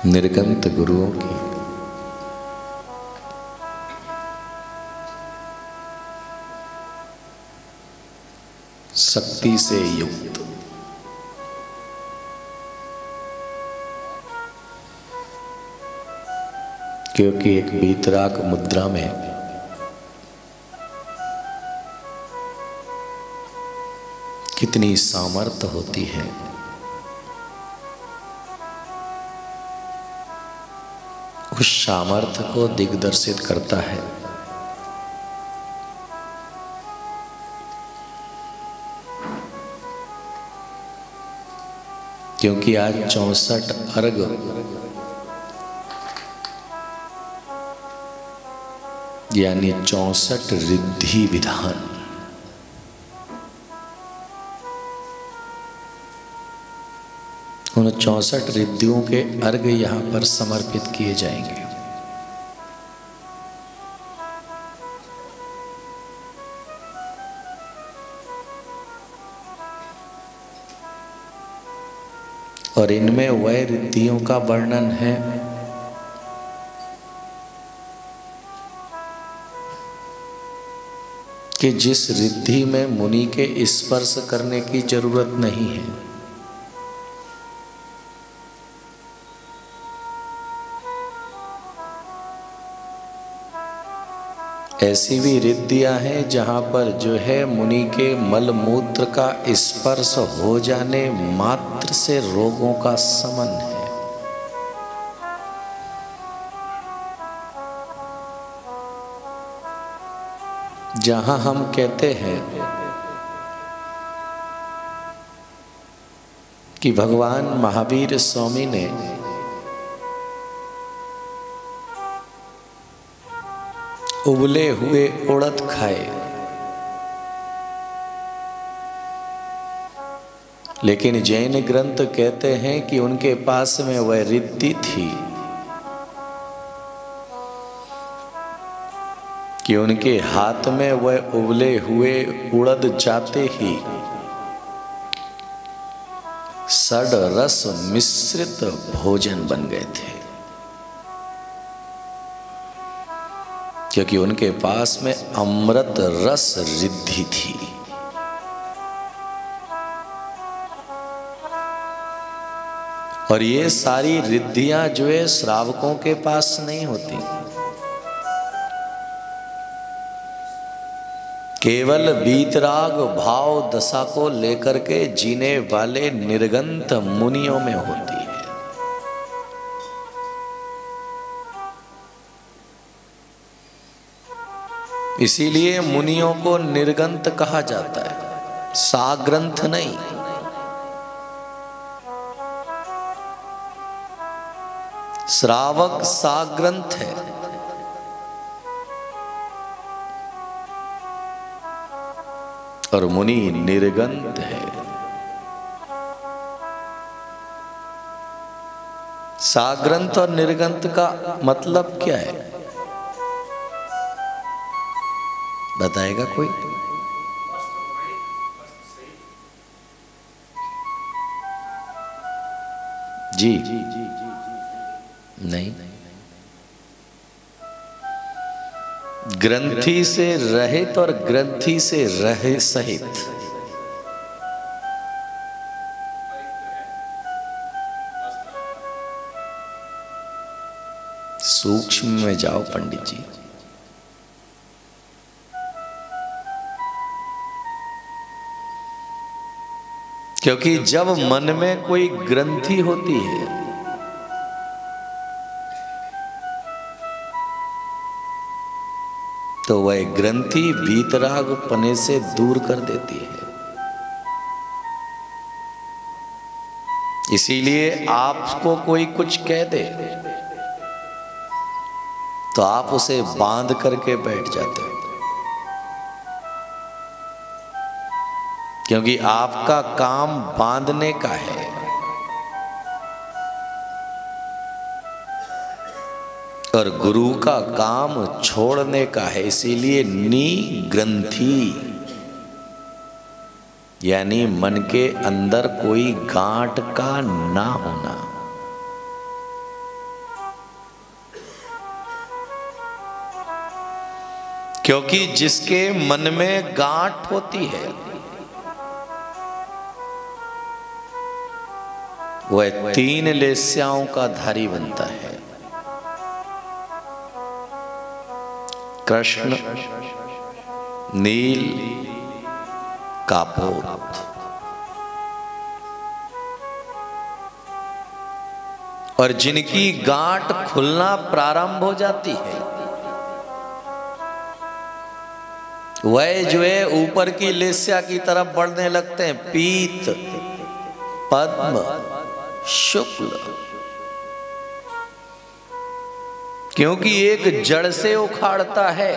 निर्गंत गुरुओं की शक्ति से युक्त क्योंकि एक वीतराग मुद्रा में कितनी सामर्थ्य होती है। उस सामर्थ्य को दिग्दर्शित करता है। क्योंकि आज 64 अर्घ यानी 64 रिद्धि विधान उन 64 रिद्धियों के अर्घ यहाँ पर समर्पित किए जाएंगे। और इनमें वह रिद्धियों का वर्णन है कि जिस रिद्धि में मुनि के स्पर्श करने की जरूरत नहीं है। ऐसी भी रिद्धियां हैं जहां पर जो है मुनि के मल मूत्र का स्पर्श हो जाने मात्र से रोगों का शमन है। जहां हम कहते हैं कि भगवान महावीर स्वामी ने उबले हुए उड़द खाए, लेकिन जैन ग्रंथ कहते हैं कि उनके पास में वह रिद्धि थी कि उनके हाथ में वह उबले हुए उड़द जाते ही षड रस मिश्रित भोजन बन गए थे। क्योंकि उनके पास में अमृत रस रिद्धि थी। और ये सारी रिद्धियां जो है श्रावकों के पास नहीं होती। केवल वीतराग भाव दशा को लेकर के जीने वाले निर्गंत मुनियों में होती है। इसीलिए मुनियों को निर्गंत कहा जाता है, साग्रंथ नहीं। श्रावक साग्रंथ है और मुनि निर्गंत है। साग्रंथ और निर्गंत का मतलब क्या है बताएगा कोई? जी नहीं। ग्रंथि से रहित और ग्रंथि से रहे सहित। सूक्ष्म में जाओ पंडित जी। क्योंकि जब मन में कोई ग्रंथि होती है तो वह ग्रंथि वीतराग पने से दूर कर देती है। इसीलिए आपको कोई कुछ कह दे तो आप उसे बांध करके बैठ जाते हो। क्योंकि आपका काम बांधने का है। और गुरु का काम छोड़ने का है। इसीलिए निग्रंथि यानी मन के अंदर कोई गांठ का ना होना। क्योंकि जिसके मन में गांठ होती है वह 3 लेस्याओं का धारी बनता है। कृष्ण, नील, कापोत। और जिनकी गांठ खुलना प्रारंभ हो जाती है वह जो है ऊपर की लेस्या की तरफ बढ़ने लगते हैं। पीत, पद्म, शुक्ल। क्योंकि एक जड़ से उखाड़ता है,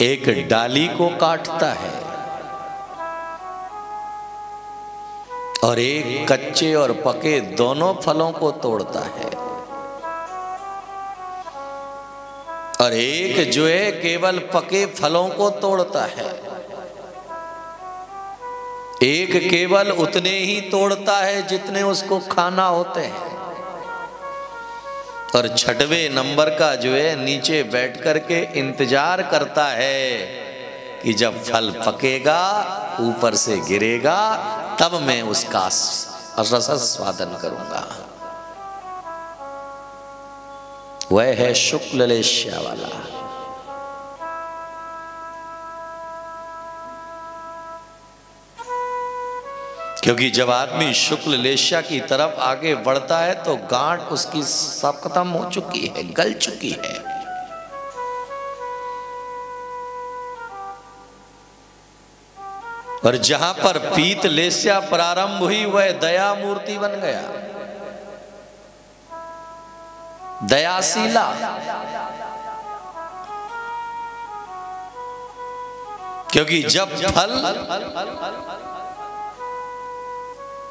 एक डाली को काटता है और एक कच्चे और पके दोनों फलों को तोड़ता है। और एक जो है केवल पके फलों को तोड़ता है, एक केवल उतने ही तोड़ता है जितने उसको खाना होते हैं, और 6वें नंबर का जो है नीचे बैठ करके इंतजार करता है कि जब फल पकेगा, ऊपर से गिरेगा, तब मैं उसका रस स्वादन करूंगा। वह है शुक्ल लेस्या वाला। क्योंकि जब आदमी शुक्ल लेस्या की तरफ आगे बढ़ता है तो गांठ उसकी सब खत्म हो चुकी है, गल चुकी है। और जहां पर पीत लेस्या प्रारंभ हुई वह दया मूर्ति बन गया, दयाशीला। क्योंकि जब फल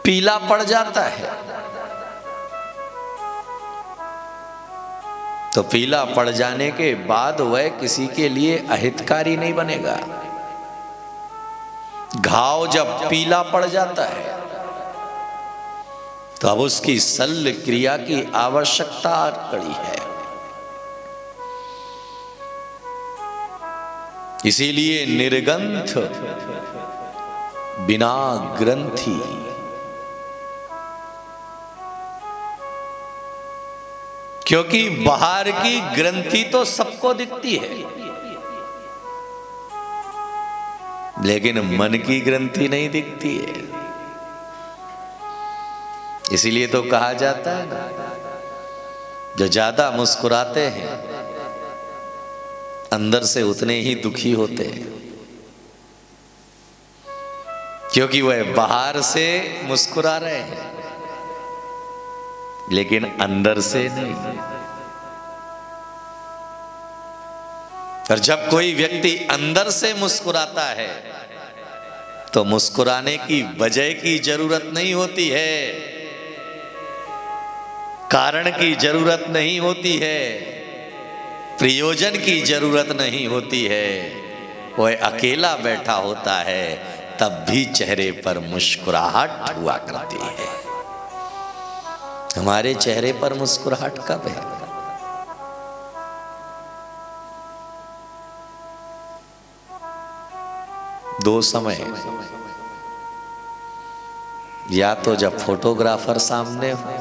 पीला पड़ जाता है तो पीला पड़ जाने के बाद वह किसी के लिए अहितकारी नहीं बनेगा। घाव जब पीला पड़ जाता है तो अब उसकी शल्य क्रिया की आवश्यकता पड़ी है। इसीलिए निर्गंथ बिना ग्रंथि। क्योंकि बाहर की ग्रंथि तो सबको दिखती है, लेकिन मन की ग्रंथि नहीं दिखती है। इसीलिए तो कहा जाता है ना, जो ज्यादा मुस्कुराते हैं अंदर से उतने ही दुखी होते हैं। क्योंकि वह बाहर से मुस्कुरा रहे हैं लेकिन अंदर से नहीं। और जब कोई व्यक्ति अंदर से मुस्कुराता है तो मुस्कुराने की वजह की जरूरत नहीं होती है, कारण की जरूरत नहीं होती है, प्रयोजन की जरूरत नहीं होती है। वह अकेला बैठा होता है तब भी चेहरे पर मुस्कुराहट हुआ करती है। हमारे चेहरे पर मुस्कुराहट कब है? दो समय, या तो जब फोटोग्राफर सामने हो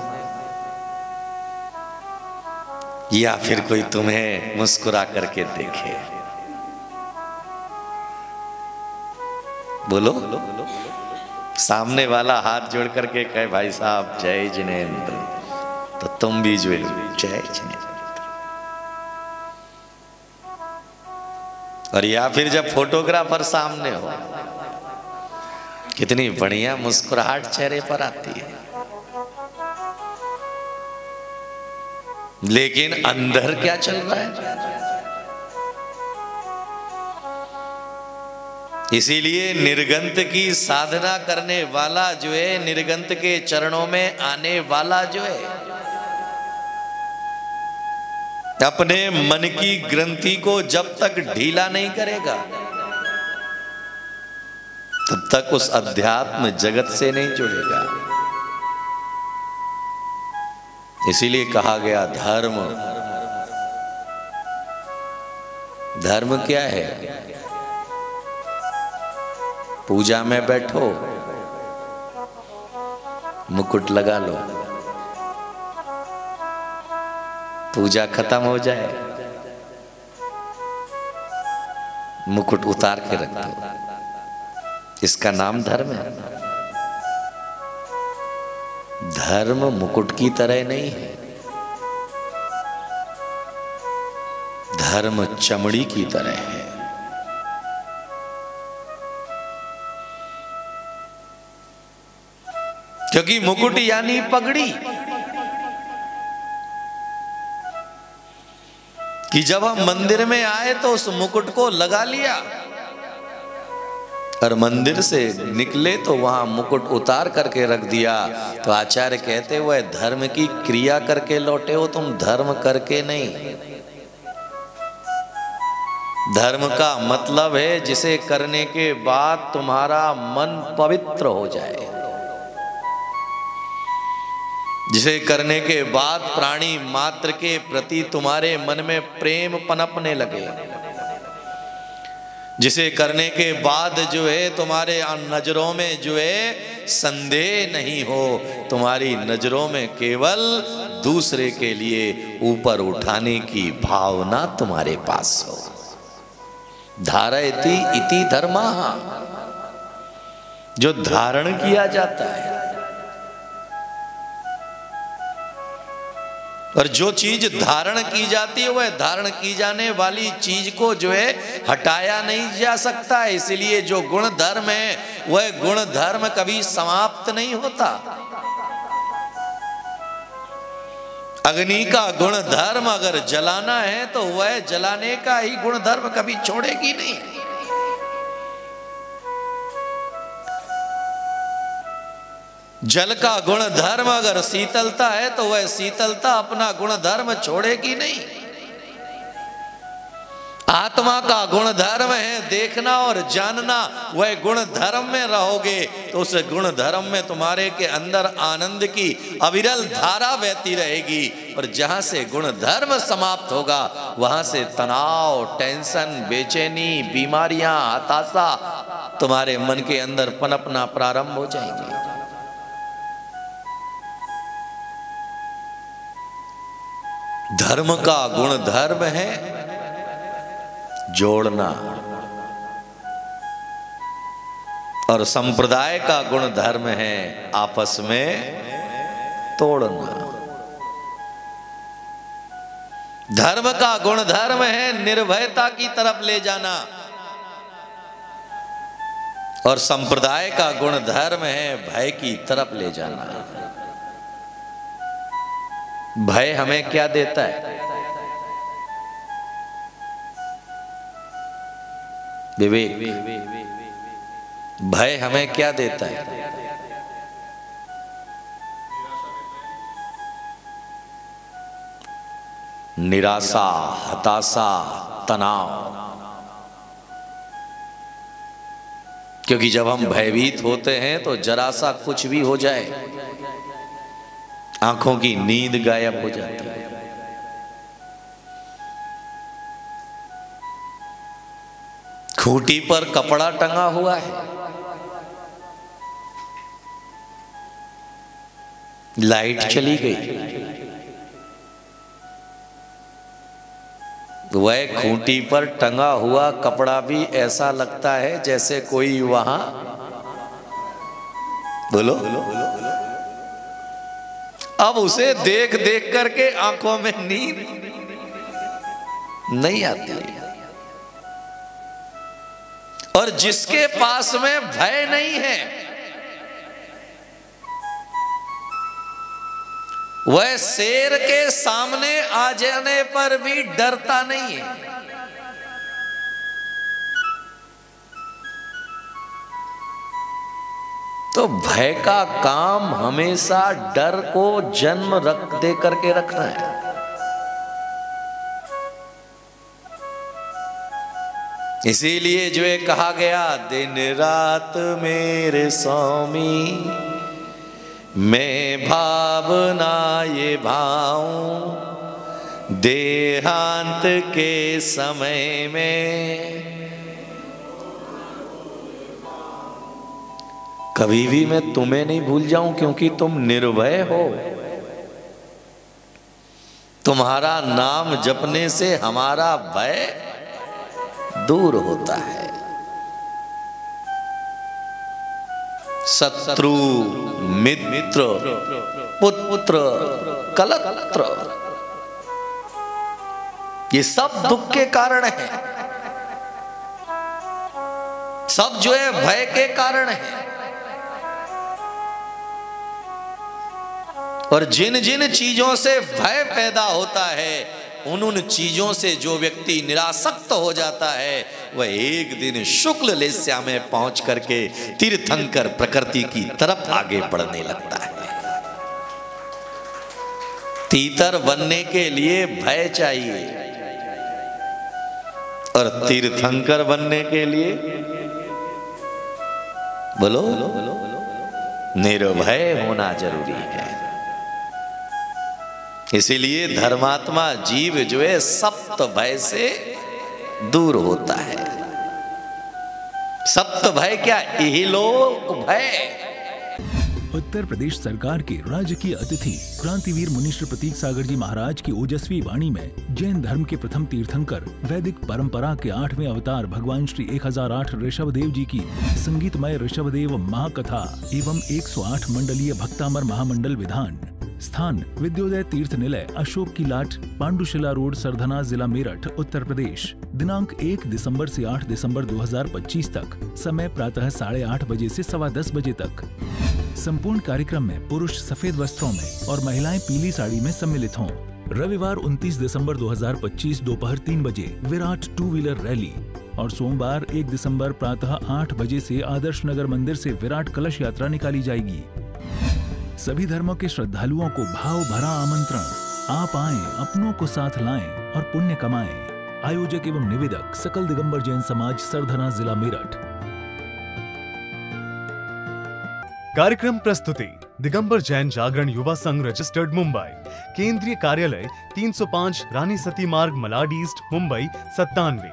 या फिर कोई तुम्हें मुस्कुरा करके देखे। बोलो, सामने वाला हाथ जोड़ करके कहे भाई साहब जय जिनेंद्र, तो तुम भी जो जय जिनेंद्र। और या फिर जब फोटोग्राफर सामने हो, कितनी बढ़िया मुस्कुराहट चेहरे पर आती है, लेकिन अंदर क्या चल रहा है? इसीलिए निर्गंत की साधना करने वाला जो है, निर्गंत के चरणों में आने वाला जो है, अपने मन की ग्रंथि को जब तक ढीला नहीं करेगा तब तक उस अध्यात्म जगत से नहीं जुड़ेगा। इसीलिए कहा गया धर्म धर्म क्या है? पूजा में बैठो, मुकुट लगा लो, पूजा खत्म हो जाए, मुकुट उतार के रख दो। इसका नाम धर्म है। धर्म मुकुट की तरह नहीं है, धर्म चमड़ी की तरह है। क्योंकि मुकुट यानी पगड़ी, कि जब हम मंदिर में आए तो उस मुकुट को लगा लिया और मंदिर से निकले तो वहां मुकुट उतार करके रख दिया। तो आचार्य कहते हुए धर्म की क्रिया करके लौटे हो तुम, धर्म करके नहीं। धर्म का मतलब है जिसे करने के बाद तुम्हारा मन पवित्र हो जाए, जिसे करने के बाद प्राणी मात्र के प्रति तुम्हारे मन में प्रेम पनपने लगे, जिसे करने के बाद जो है तुम्हारे नजरों में जो है संदेह नहीं हो, तुम्हारी नजरों में केवल दूसरे के लिए ऊपर उठाने की भावना तुम्हारे पास हो। धारयति इति धर्मः, जो धारण किया जाता है। और जो चीज धारण की जाती है वह धारण की जाने वाली चीज को जो है हटाया नहीं जा सकता है। इसलिए जो गुण धर्म है वह गुण धर्म कभी समाप्त नहीं होता। अग्नि का गुण धर्म अगर जलाना है तो वह जलाने का ही गुण धर्म कभी छोड़ेगी नहीं। जल का गुण धर्म अगर शीतलता है तो वह शीतलता अपना गुण धर्म छोड़ेगी नहीं। आत्मा का गुण धर्म है देखना और जानना, वह गुण धर्म में रहोगे तो उस गुण धर्म में तुम्हारे के अंदर आनंद की अविरल धारा बहती रहेगी। और जहां से गुण धर्म समाप्त होगा वहां से तनाव, टेंशन, बेचैनी, बीमारियां, हताशा तुम्हारे मन के अंदर पनपना प्रारंभ हो जाएंगे। धर्म का गुण धर्म है जोड़ना और संप्रदाय का गुण धर्म है आपस में तोड़ना। धर्म का गुण धर्म है निर्भयता की तरफ ले जाना और संप्रदाय का गुण धर्म है भय की तरफ ले जाना। भय हमें क्या देता है? विवेक। भय हमें क्या देता है? निराशा, हताशा, तनाव। क्योंकि जब हम भयभीत होते हैं तो जरा सा कुछ भी हो जाए आंखों की नींद गायब हो जाती है। खूंटी पर कपड़ा टंगा हुआ है, लाइट चली गई, वह खूंटी पर टंगा हुआ कपड़ा भी ऐसा लगता है जैसे कोई वहां बोलो अब उसे देख देख करके आंखों में नींद नहीं आती। और जिसके पास में भय नहीं है वह शेर के सामने आ जाने पर भी डरता नहीं है। तो भय का काम हमेशा डर को जन्म दे करके रखना है। इसीलिए जो है कहा गया, दिन रात मेरे स्वामी मैं भावना ये भाऊं, देहांत के समय में कभी भी मैं तुम्हें नहीं भूल जाऊं, क्योंकि तुम निर्भय हो। तुम्हारा नाम जपने से हमारा भय दूर होता है। शत्रु मित्र पुत्र कलत्र, ये सब दुख के कारण है, सब जो है भय के कारण है। और जिन जिन चीजों से भय पैदा होता है, उन चीजों से जो व्यक्ति निरासक्त हो जाता है, वह एक दिन शुक्ल लेस्या में पहुंच करके तीर्थंकर प्रकृति की तरफ आगे बढ़ने लगता है। तीतर बनने के लिए भय चाहिए, और तीर्थंकर बनने के लिए बोलो निर्भय होना जरूरी है। इसीलिए धर्मात्मा जीव जो है सप्त भय से दूर होता है। सप्त भय क्या? इहलोक भय। उत्तर प्रदेश सरकार के राजकीय अतिथि क्रांतिवीर मुनीश्वर प्रतीक सागर जी महाराज की ओजस्वी वाणी में जैन धर्म के प्रथम तीर्थंकर, वैदिक परंपरा के 8वें अवतार भगवान श्री 1008 ऋषभदेव जी की संगीतमय ऋषभदेव महाकथा एवं 108 मंडलीय भक्तामर महामंडल विधान। स्थान विद्योदय तीर्थ निलय, अशोक की लाट, पांडुशिला रोड, सरधना, जिला मेरठ, उत्तर प्रदेश। दिनांक 1 दिसंबर से 8 दिसंबर 2025 तक। समय प्रातः 8:30 बजे से 10:15 बजे तक। संपूर्ण कार्यक्रम में पुरुष सफेद वस्त्रों में और महिलाएं पीली साड़ी में सम्मिलित हों। रविवार 29 दिसंबर 2025 दोपहर 3 बजे विराट 2 व्हीलर रैली, और सोमवार 1 दिसंबर प्रातः 8 बजे से आदर्श नगर मंदिर से विराट कलश यात्रा निकाली जाएगी। सभी धर्मों के श्रद्धालुओं को भाव भरा आमंत्रण। आप आएं, अपनों को साथ लाएं और पुण्य कमाएं। आयोजक एवं निवेदक सकल दिगंबर जैन समाज, सरधना, जिला मेरठ। कार्यक्रम प्रस्तुति दिगंबर जैन जागरण युवा संघ, रजिस्टर्ड, मुंबई। केंद्रीय कार्यालय 305 रानी सती मार्ग, मलाड ईस्ट, मुंबई 97।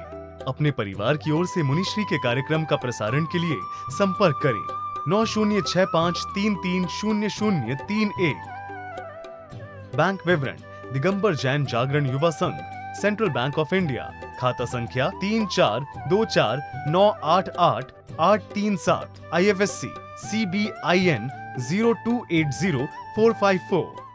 अपने परिवार की ओर से मुनिश्री के कार्यक्रम का प्रसारण के लिए संपर्क करें 9065330031। बैंक विवरण दिगंबर जैन जागरण युवा संघ, सेंट्रल बैंक ऑफ इंडिया, खाता संख्या 3424988837, IFSC CBIN 0280454।